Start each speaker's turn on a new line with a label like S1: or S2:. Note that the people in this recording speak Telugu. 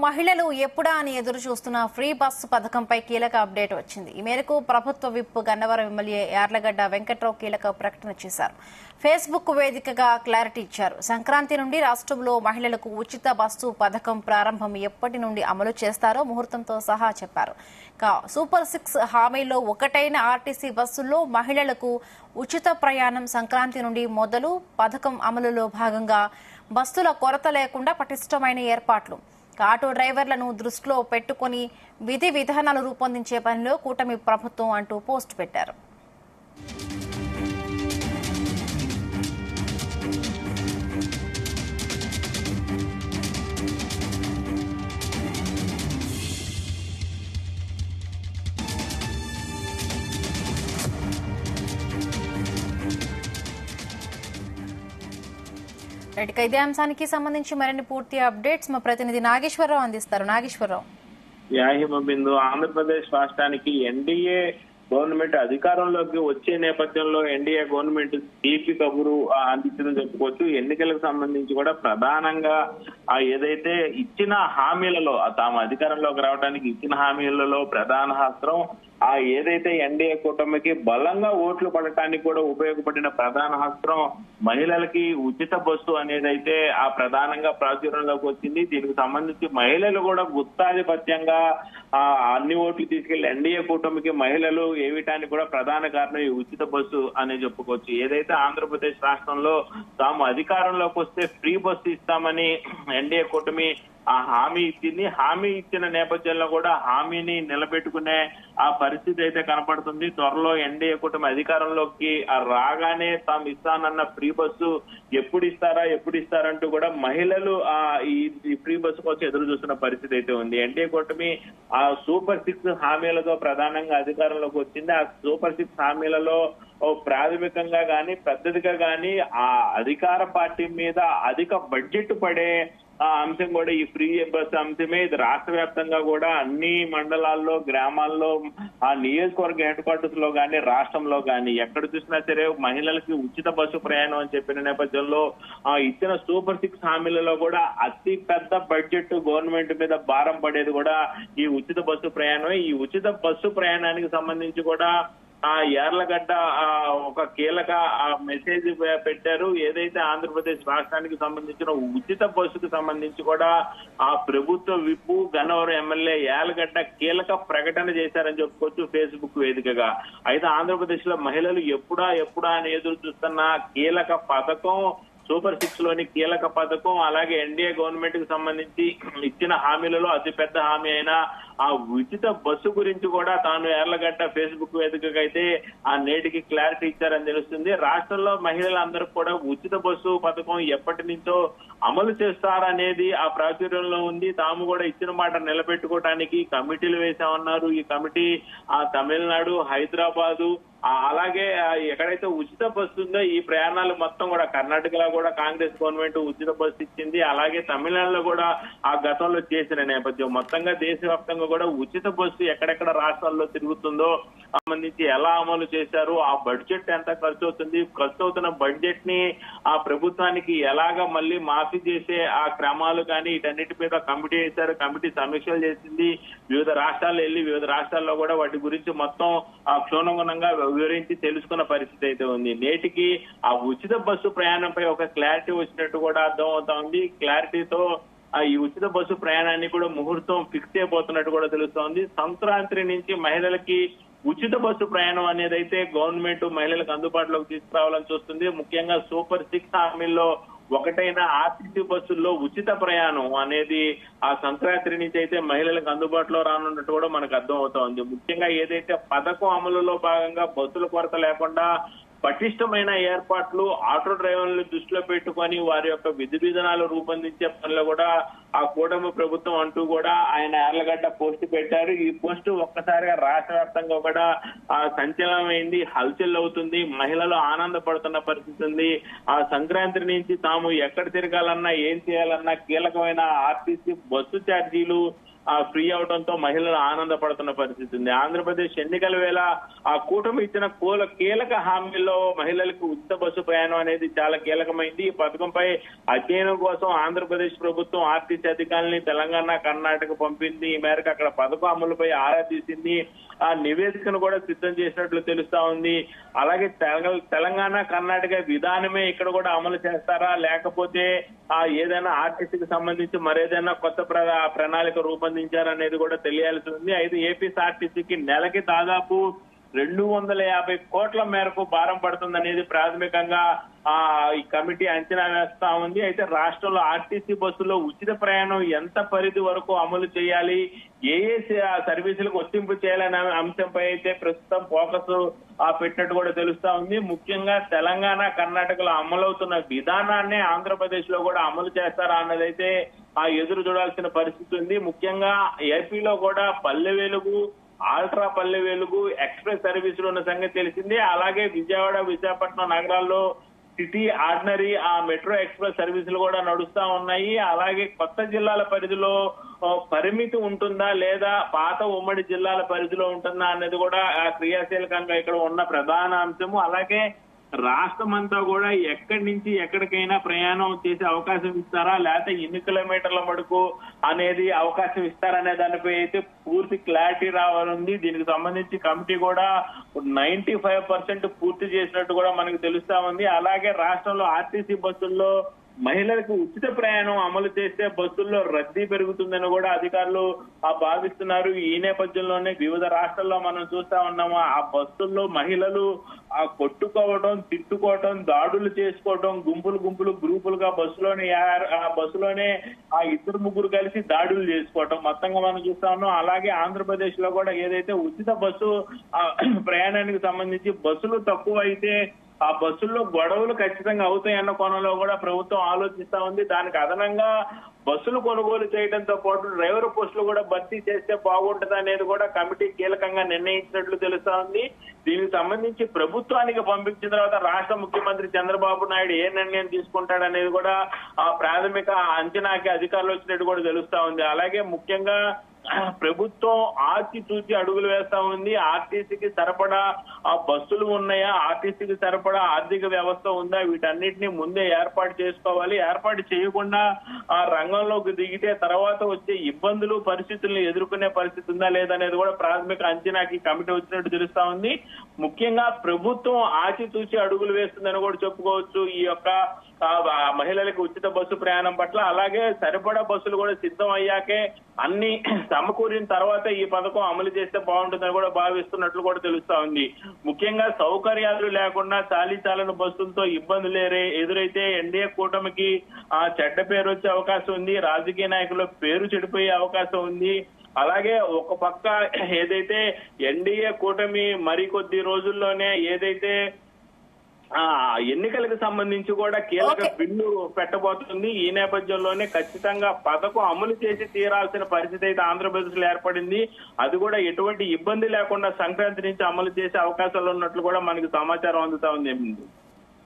S1: మహిళలు ఎప్పుడా అని ఎదురు చూస్తున్న ఫ్రీ బస్సు పథకంపై కీలక అప్డేట్ వచ్చింది. ఈ మేరకు ప్రభుత్వ విప్ గన్నవరం ఎమ్మెల్యే యార్లగడ్డ వెంకట్రావు కీలక ప్రకటన చేశారు. ఫేస్బుక్ వేదికగా క్లారిటీ ఇచ్చారు. సంక్రాంతి నుండి రాష్ట్రంలో మహిళలకు ఉచిత బస్సు పథకం ప్రారంభం ఎప్పటి నుండి అమలు చేస్తారో ముహూర్తంతో సహా చెప్పారు. సూపర్ 6 హామీల్లో ఒకటైన ఆర్టీసీ బస్సుల్లో మహిళలకు ఉచిత ప్రయాణం సంక్రాంతి నుండి మొదలు. పథకం అమలులో భాగంగా బస్సుల కొరత లేకుండా పటిష్టమైన ఏర్పాట్లు. ఆటో డ్రైవర్లను దృష్టిలో పెట్టుకుని విధి విధానాలు రూపొందించే పనిలో కూటమి ప్రభుత్వం అంటూ పోస్ట్ పెట్టారు. ఇదే అంశానికి సంబంధించి మరిన్ని పూర్తి అప్డేట్స్ మా ప్రతినిధి నాగేశ్వరరావు అందిస్తారు. నాగేశ్వరరావు.
S2: బిందు ఆంధ్రప్రదేశ్ రాష్ట్రానికి ఎన్డీఏ గవర్నమెంట్ అధికారంలోకి వచ్చే నేపథ్యంలో ఎన్డీఏ గవర్నమెంట్ తీపి కబురు అందించడం చెప్పుకోవచ్చు. ఎన్నికలకు సంబంధించి కూడా ప్రధానంగా ఏదైతే ఇచ్చిన హామీలలో తాము అధికారంలోకి రావడానికి ఇచ్చిన హామీలలో ప్రధాన అస్త్రం ఏదైతే ఎన్డీఏ కూటమికి బలంగా ఓట్లు పడటానికి కూడా ఉపయోగపడిన ప్రధాన అస్త్రం మహిళలకి ఉచిత బస్సు అనేది అయితే ప్రధానంగా ప్రాచుర్యంలోకి వచ్చింది. దీనికి సంబంధించి మహిళలు కూడా గుత్తాధిపత్యంగా అన్ని ఓట్లు తీసుకెళ్లి ఎన్డీఏ కూటమికి మహిళలు ఏవిటానికి కూడా ప్రధాన కారణం ఈ ఉచిత బస్సు అని చెప్పుకోవచ్చు. ఏదైతే ఆంధ్రప్రదేశ్ రాష్ట్రంలో తాము అధికారంలోకి వస్తే ఫ్రీ బస్సు ఇస్తామని ఎన్డీఏ కూటమి హామీ ఇచ్చింది. హామీ ఇచ్చిన నేపథ్యంలో కూడా హామీని నిలబెట్టుకునే పరిస్థితి అయితే కనపడుతుంది. త్వరలో ఎన్డీఏ కూటమి అధికారంలోకి రాగానే తాము ఇస్తానన్న ఫ్రీ బస్సు ఎప్పుడు ఇస్తారంటూ కూడా మహిళలు ఈ ఫ్రీ బస్సు కోసం ఎదురు చూస్తున్న పరిస్థితి అయితే ఉంది. ఎన్డీఏ కూటమి సూపర్ 6 హామీలతో ప్రధానంగా అధికారంలోకి వచ్చింది. ఆ సూపర్ 6 హామీలలో ప్రాథమికంగా గాని పెద్దదిగా గాని అధికార పార్టీ మీద అధిక బడ్జెట్ పడే అంశం కూడా ఈ ఫ్రీ బస్ అంశమే. ఇది రాష్ట్ర వ్యాప్తంగా కూడా అన్ని మండలాల్లో, గ్రామాల్లో, నియోజకవర్గ హెడ్ క్వార్టర్స్ లో గానీ రాష్ట్రంలో గానీ ఎక్కడ చూసినా సరే మహిళలకి ఉచిత బస్సు ప్రయాణం అని చెప్పిన నేపథ్యంలో ఇచ్చిన సూపర్ 6 హామీలలో కూడా అతి పెద్ద బడ్జెట్ గవర్నమెంట్ మీద భారం పడేది కూడా ఈ ఉచిత బస్సు ప్రయాణమే. ఈ ఉచిత బస్సు ప్రయాణానికి సంబంధించి కూడా యార్లగడ్డ ఒక కీలక మెసేజ్ పెట్టారు. ఏదైతే ఆంధ్రప్రదేశ్ రాష్ట్రానికి సంబంధించిన ఉచిత బస్సుకు సంబంధించి కూడా ప్రభుత్వ విప్పు గన్నవరం ఎమ్మెల్యే యార్లగడ్డ కీలక ప్రకటన చేశారని చెప్పుకోవచ్చు ఫేస్బుక్ వేదికగా. అయితే ఆంధ్రప్రదేశ్ లో మహిళలు ఎప్పుడా అని ఎదురు చూస్తున్న కీలక పథకం సూపర్ 6 లోని కీలక పథకం, అలాగే ఎన్డీఏ గవర్నమెంట్ కి సంబంధించి ఇచ్చిన హామీలలో అతిపెద్ద హామీ అయిన ఉచిత బస్సు గురించి కూడా తాను యార్లగడ్డ ఫేస్బుక్ వేదికగా అయితే నేటికి క్లారిటీ ఇచ్చారని తెలుస్తుంది. రాష్ట్రంలో మహిళలందరూ కూడా ఉచిత బస్సు పథకం ఎప్పటి నుంచో అమలు చేస్తారనేది ప్రాచుర్యంలో ఉంది. తాము కూడా ఇచ్చిన మాట నిలబెట్టుకోవడానికి కమిటీలు వేశామన్నారు. ఈ కమిటీ తమిళనాడు, హైదరాబాదు, అలాగే ఎక్కడైతే ఉచిత బస్సు ఉందో ఈ ప్రయాణాలు మొత్తం కూడా కర్ణాటకలో కూడా కాంగ్రెస్ గవర్నమెంట్ ఉచిత బస్సు ఇచ్చింది. అలాగే తమిళనాడులో కూడా గతంలో చేసిన నేపథ్యం మొత్తంగా దేశవ్యాప్తంగా కూడా ఉచిత బస్సు ఎక్కడెక్కడ రాష్ట్రాల్లో తిరుగుతుందో సంబంధించి ఎలా అమలు చేశారు, బడ్జెట్ ఎంత ఖర్చు అవుతుంది, ఖర్చు అవుతున్న బడ్జెట్ ని ప్రభుత్వానికి ఎలాగా మళ్ళీ మాఫీ చేసే క్రమాలు కానీ వీటన్నిటి మీద కమిటీ వేశారు. కమిటీ సమీక్షలు చేసింది. వివిధ రాష్ట్రాలు వెళ్ళి వివిధ రాష్ట్రాల్లో కూడా వాటి గురించి మొత్తం క్షుణ్ణంగా వివరించి తెలుసుకున్న పరిస్థితి అయితే ఉంది. నేటికి ఉచిత బస్సు ప్రయాణంపై ఒక క్లారిటీ వచ్చినట్టు కూడా అర్థం అవుతా ఉంది. క్లారిటీతో ఈ ఉచిత బస్సు ప్రయాణాన్ని కూడా ముహూర్తం ఫిక్స్ అయిపోతున్నట్టు కూడా తెలుస్తోంది. సంక్రాంతి నుంచి మహిళలకి ఉచిత బస్సు ప్రయాణం అనేది అయితే గవర్నమెంట్ మహిళలకు అందుబాటులోకి తీసుకురావాలని చూస్తుంది. ముఖ్యంగా సూపర్ 6 హామీల్లో ఒకటైన ఆర్టీసీ బస్సుల్లో ఉచిత ప్రయాణం అనేది సంక్రాంతి నుంచి అయితే మహిళలకు అందుబాటులో రానున్నట్టు కూడా మనకు అర్థం అవుతోంది. ముఖ్యంగా ఏదైతే పథకం అమలులో భాగంగా బస్సుల కొరత లేకుండా పటిష్టమైన ఏర్పాట్లు, ఆటో డ్రైవర్లను దృష్టిలో పెట్టుకొని వారి యొక్క విధి విధానాలు రూపొందించే పనిలో కూడా కూటమి ప్రభుత్వం అంటూ కూడా ఆయన యార్లగడ్డ పోస్ట్ పెట్టారు. ఈ పోస్ట్ ఒక్కసారిగా రాష్ట్ర వ్యాప్తంగా కూడా సంచలనమైంది, హల్చల్ అవుతుంది. మహిళలు ఆనందపడుతున్న పరిస్థితి ఉంది. సంక్రాంతి నుంచి తాము ఎక్కడ తిరగాలన్నా ఏం చేయాలన్నా కీలకమైన ఆర్టీసీ బస్సు ఛార్జీలు ఫ్రీ అవడంతో మహిళలు ఆనందపడుతున్న పరిస్థితి ఉంది. ఆంధ్రప్రదేశ్ ఎన్నికల వేళ ఆ కూటమి ఇచ్చిన కీలక హామీల్లో మహిళలకు ఉచిత బస్సు ప్రయాణం అనేది చాలా కీలకమైంది. ఈ పథకంపై అధ్యయనం కోసం ఆంధ్రప్రదేశ్ ప్రభుత్వం ఆర్టీసీ అధికారులని తెలంగాణ, కర్ణాటక పంపింది. ఈ మేరకు అక్కడ పథకం అమలుపై ఆరా తీసింది. ఆ నివేదికను కూడా సిద్ధం చేసినట్లు తెలుస్తా ఉంది. అలాగే తెలంగాణ, కర్ణాటక విధానమే ఇక్కడ కూడా అమలు చేస్తారా, లేకపోతే ఏదైనా ఆర్టీసీకి సంబంధించి మరేదైనా కొత్త ప్రణాళిక రూపొందించారనేది కూడా తెలియాల్సి ఉంది. అయితే ఏపీఎస్ఆర్టీసీకి నెలకి దాదాపు 250 కోట్ల మేరకు భారం పడుతుందనేది ప్రాథమికంగా ఈ కమిటీ అంచనా వేస్తా ఉంది. అయితే రాష్ట్రంలో ఆర్టీసీ బస్సులో ఉచిత ప్రయాణం ఎంత పరిధి వరకు అమలు చేయాలి, ఏ సర్వీసులకు వర్తింపు చేయాలనే అంశంపై అయితే ప్రస్తుతం ఫోకస్ పెట్టినట్టు కూడా తెలుస్తా ఉంది. ముఖ్యంగా తెలంగాణ, కర్ణాటకలో అమలవుతున్న విధానాన్ని ఆంధ్రప్రదేశ్ లో కూడా అమలు చేస్తారా అన్నదైతే ఎదురు చూడాల్సిన పరిస్థితి ఉంది. ముఖ్యంగా ఏపీలో కూడా పల్లె వెలుగు, ఆల్ట్రా పల్లె వెలుగు ఎక్స్ప్రెస్ సర్వీసులు ఉన్న సంగతి తెలిసింది. అలాగే విజయవాడ, విశాఖపట్నం నగరాల్లో సిటీ ఆర్డినరీ మెట్రో ఎక్స్ప్రెస్ సర్వీసులు కూడా నడుస్తా ఉన్నాయి. అలాగే కొత్త జిల్లాల పరిధిలో పరిమితి ఉంటుందా లేదా పాత ఉమ్మడి జిల్లాల పరిధిలో ఉంటుందా అనేది కూడా క్రియాశీలకంగా ఇక్కడ ఉన్న ప్రధాన అంశము. అలాగే రాష్ట్రం అంతా కూడా ఎక్కడి నుంచి ఎక్కడికైనా ప్రయాణం చేసే అవకాశం ఇస్తారా, లేకపోతే ఎన్ని కిలోమీటర్ల మడుకు అనేది అవకాశం ఇస్తారనే దానిపై అయితే పూర్తి క్లారిటీ రావాలంది. దీనికి సంబంధించి కమిటీ కూడా 95% పూర్తి చేసినట్టు కూడా మనకు తెలుస్తా ఉంది. అలాగే రాష్ట్రంలో ఆర్టీసీ బస్సుల్లో మహిళలకు ఉచిత ప్రయాణం అమలు చేస్తే బస్సుల్లో రద్దీ పెరుగుతుందని కూడా అధికారులు భావిస్తున్నారు. ఈ నేపథ్యంలోనే వివిధ రాష్ట్రాల్లో మనం చూస్తా ఉన్నాము, ఆ బస్సుల్లో మహిళలు కొట్టుకోవడం, తిట్టుకోవడం, దాడులు చేసుకోవడం, గ్రూపులుగా బస్సులోనే ఇద్దరు ముగ్గురు కలిసి దాడులు చేసుకోవటం మొత్తంగా మనం చూస్తా ఉన్నాం. అలాగే ఆంధ్రప్రదేశ్ లో కూడా ఏదైతే ఉచిత బస్సు ప్రయాణానికి సంబంధించి బస్సులు తక్కువ అయితే ఆ బస్సుల్లో గొడవలు ఖచ్చితంగా అవుతాయన్న కోణంలో కూడా ప్రభుత్వం ఆలోచిస్తా ఉంది. దానికి అదనంగా బస్సులు కొనుగోలు చేయడంతో పాటు డ్రైవర్ పోస్టులు కూడా భర్తీ చేస్తే బాగుంటుంది అనేది కూడా కమిటీ కీలకంగా నిర్ణయించినట్లు తెలుస్తా ఉంది. దీనికి సంబంధించి ప్రభుత్వానికి పంపించిన తర్వాత రాష్ట్ర ముఖ్యమంత్రి చంద్రబాబు నాయుడు ఏ నిర్ణయం తీసుకుంటాడనేది కూడా ప్రాథమిక అంచనాకి అధికారులు వచ్చినట్టు కూడా తెలుస్తా ఉంది. అలాగే ముఖ్యంగా ప్రభుత్వం ఆచితూచి అడుగులు వేస్తా ఉంది. ఆర్టీసీకి సరిపడా బస్సులు ఉన్నాయా, ఆర్టీసీకి సరిపడా ఆర్థిక వ్యవస్థ ఉందా, వీటన్నిటిని ముందే ఏర్పాటు చేసుకోవాలి. ఏర్పాటు చేయకుండా రంగంలోకి దిగితే తర్వాత వచ్చే ఇబ్బందులు, పరిస్థితులను ఎదుర్కొనే పరిస్థితి ఉందా లేదనేది కూడా ప్రాథమిక అంచనాకి కమిటీ వచ్చినట్టు తెలుస్తా ఉంది. ముఖ్యంగా ప్రభుత్వం ఆచితూచి అడుగులు వేస్తుందని కూడా చెప్పుకోవచ్చు ఈ యొక్క మహిళలకు ఉచిత బస్సు ప్రయాణం పట్ల. అలాగే సరిపడా బస్సులు కూడా సిద్ధం అయ్యాకే అన్ని సమకూరిన తర్వాత ఈ పథకం అమలు చేస్తే బాగుంటుందని కూడా భావిస్తున్నట్లు కూడా తెలుస్తా ఉంది. ముఖ్యంగా సౌకర్యాలు లేకుండా చాలీచాలని బస్సులతో ఇబ్బందులు ఎదురైతే ఎన్డీఏ కూటమికి చెడ్డ పేరు వచ్చే అవకాశం ఉంది. రాజకీయ నాయకుల పేరు చెడిపోయే అవకాశం ఉంది. అలాగే ఒక పక్క ఏదైతే ఎన్డీఏ కూటమి మరికొద్ది రోజుల్లోనే ఏదైతే ఎన్నికలకు సంబంధించి కూడా కీలక బిల్లు పెట్టబోతుంది. ఈ నేపథ్యంలోనే ఖచ్చితంగా పథకం అమలు చేసి తీరాల్సిన పరిస్థితి అయితే ఆంధ్రప్రదేశ్ లో ఏర్పడింది. అది కూడా ఎటువంటి ఇబ్బంది లేకుండా సంక్రాంతి నుంచి అమలు చేసే అవకాశాలు ఉన్నట్లు కూడా మనకి సమాచారం అందుతా ఉంది.